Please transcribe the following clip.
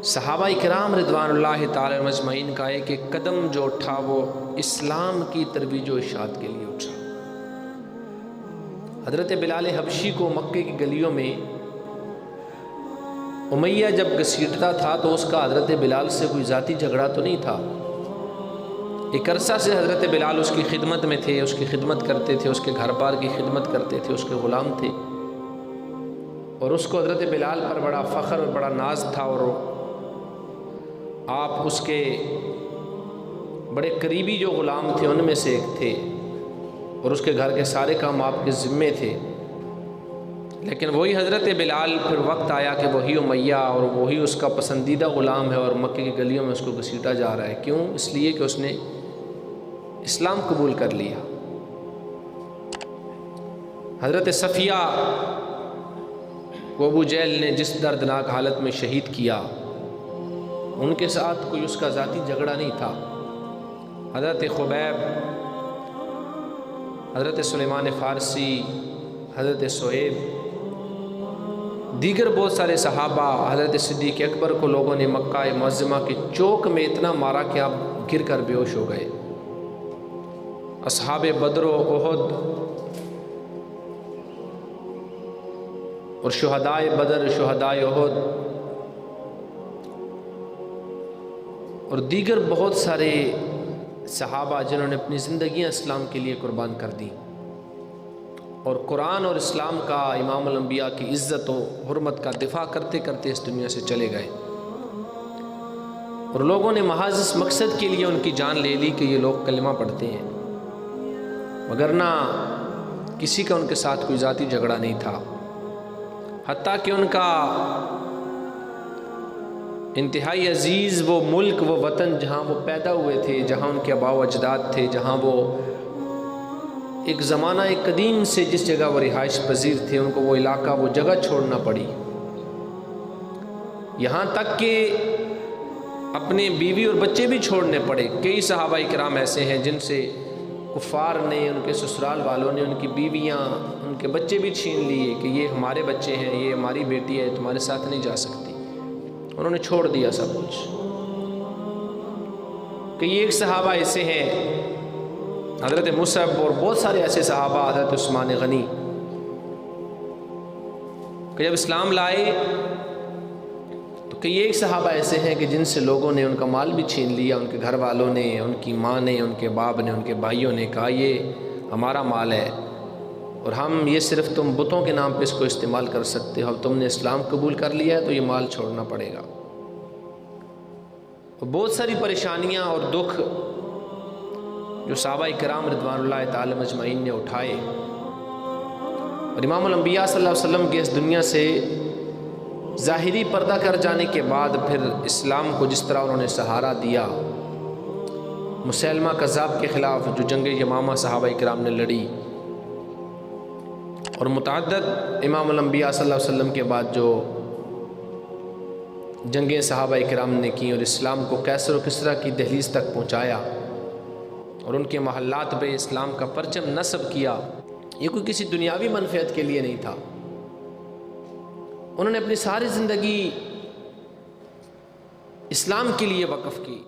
صحابہ کرام رضوان اللہ تعالی مجمعین کا ایک ایک قدم جو اٹھا وہ اسلام کی ترویج و اشاعت کے لیے اٹھا۔ حضرت بلال حبشی کو مکے کی گلیوں میں امیہ جب گھسیٹتا تھا تو اس کا حضرت بلال سے کوئی ذاتی جھگڑا تو نہیں تھا۔ ایک عرصہ سے حضرت بلال اس کی خدمت میں تھے، اس کی خدمت کرتے تھے، اس کے گھر بار کی خدمت کرتے تھے، اس کے غلام تھے، اور اس کو حضرت بلال پر بڑا فخر اور بڑا ناز تھا، اور آپ اس کے بڑے قریبی جو غلام تھے ان میں سے ایک تھے، اور اس کے گھر کے سارے کام آپ کے ذمے تھے۔ لیکن وہی حضرت بلال پھر وقت آیا کہ وہی امیہ اور وہی اس کا پسندیدہ غلام ہے، اور مکے کی گلیوں میں اس کو گھسیٹا جا رہا ہے۔ کیوں؟ اس لیے کہ اس نے اسلام قبول کر لیا۔ حضرت صفیہ کو ابو جہل نے جس دردناک حالت میں شہید کیا، ان کے ساتھ کوئی اس کا ذاتی جھگڑا نہیں تھا۔ حضرت خبیب، حضرت سلیمان فارسی، حضرت صہیب، دیگر بہت سارے صحابہ، حضرت صدیق اکبر کو لوگوں نے مکہ معظمہ کے چوک میں اتنا مارا کہ آپ گر کر بے ہوش ہو گئے۔ اصحاب بدر و احد اور شہدائے بدر، شہدائے احد اور دیگر بہت سارے صحابہ جنہوں نے اپنی زندگیاں اسلام کے لیے قربان کر دی، اور قرآن اور اسلام کا، امام الانبیاء کی عزت و حرمت کا دفاع کرتے کرتے اس دنیا سے چلے گئے، اور لوگوں نے محض اس مقصد کے لیے ان کی جان لے لی کہ یہ لوگ کلمہ پڑھتے ہیں، وگرنہ کسی کا ان کے ساتھ کوئی ذاتی جھگڑا نہیں تھا۔ حتیٰ کہ ان کا انتہائی عزیز وہ ملک، وہ وطن جہاں وہ پیدا ہوئے تھے، جہاں ان کے آباء و اجداد تھے، جہاں وہ ایک زمانہ قدیم سے جس جگہ وہ رہائش پذیر تھے، ان کو وہ علاقہ، وہ جگہ چھوڑنا پڑی، یہاں تک کہ اپنے بیوی اور بچے بھی چھوڑنے پڑے۔ کئی صحابہ کرام ایسے ہیں جن سے کفار نے، ان کے سسرال والوں نے ان کی بیویاں، ان کے بچے بھی چھین لیے کہ یہ ہمارے بچے ہیں، یہ ہماری بیٹی ہے، تمہارے ساتھ نہیں جا سکتی، انہوں نے چھوڑ دیا سب کچھ۔ کئی ایک صحابہ ایسے ہیں، حضرت مصعب اور بہت سارے ایسے صحابہ، حضرت عثمان غنی، کہ جب اسلام لائے تو کئی ایک صحابہ ایسے ہیں کہ جن سے لوگوں نے ان کا مال بھی چھین لیا، ان کے گھر والوں نے، ان کی ماں نے، ان کے باپ نے، ان کے بھائیوں نے کہا یہ ہمارا مال ہے، اور ہم یہ صرف تم بتوں کے نام پہ اس کو استعمال کر سکتے ہو، اب تم نے اسلام قبول کر لیا ہے تو یہ مال چھوڑنا پڑے گا۔ اور بہت ساری پریشانیاں اور دکھ جو صحابہ کرام رضوان اللہ تعالی مجمعین نے اٹھائے، اور امام الانبیاء صلی اللہ علیہ وسلم کے اس دنیا سے ظاہری پردہ کر جانے کے بعد پھر اسلام کو جس طرح انہوں نے سہارا دیا، مسیلمہ کذاب کے خلاف جو جنگ یمامہ صحابہ کرام نے لڑی، اور متعدد امام الانبیاء صلی اللہ علیہ وسلم کے بعد جو جنگیں صحابہ کرام نے کی، اور اسلام کو کیسر و کسریٰ کی دہلیز تک پہنچایا، اور ان کے محلات پہ اسلام کا پرچم نصب کیا، یہ کوئی کسی دنیاوی منفعت کے لیے نہیں تھا۔ انہوں نے اپنی ساری زندگی اسلام کے لیے وقف کی۔